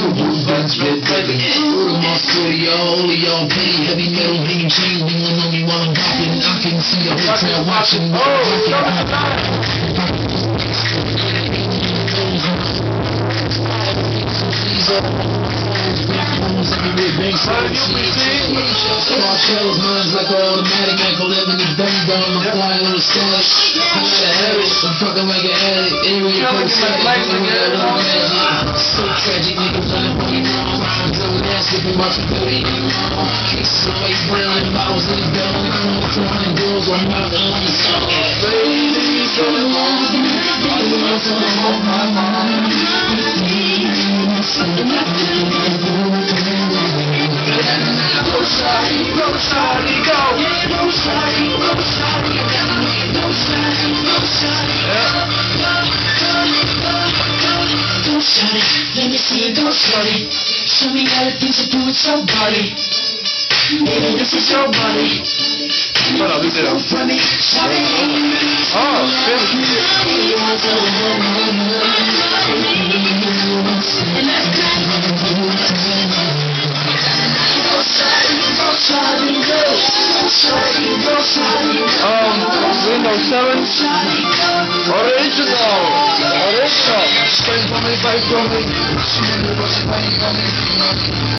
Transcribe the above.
Bucks, red baby. Word of my story, y'all, all of y'all pay. Heavy metal, hanging chain, leaning on me while I'm rocking. I can see the whole crowd watching. Small shells, mine's like an automatic. Ankle 11 is dumb dumb. I'm flying on the stash. I'm not a habit. I'm fucking like an addict. Area code 7. So tragic, niggas running for me wrong. Rhymes on that, skipping about your 30. Cases of ice brown and bottles in the bell. I'm flying girls on my own song. Baby, coming home. I want to hold my mind. Go shawty, go shawty, go. Go shawty, go shawty, go shawty, go shawty. Go shawty, let me see you go shawty. Show me all the things you do with your body. Baby, this is your body. Hold on, we did it. Funny, shawty. Oh, finish. Windows 7 Original Spend for me, buy for me.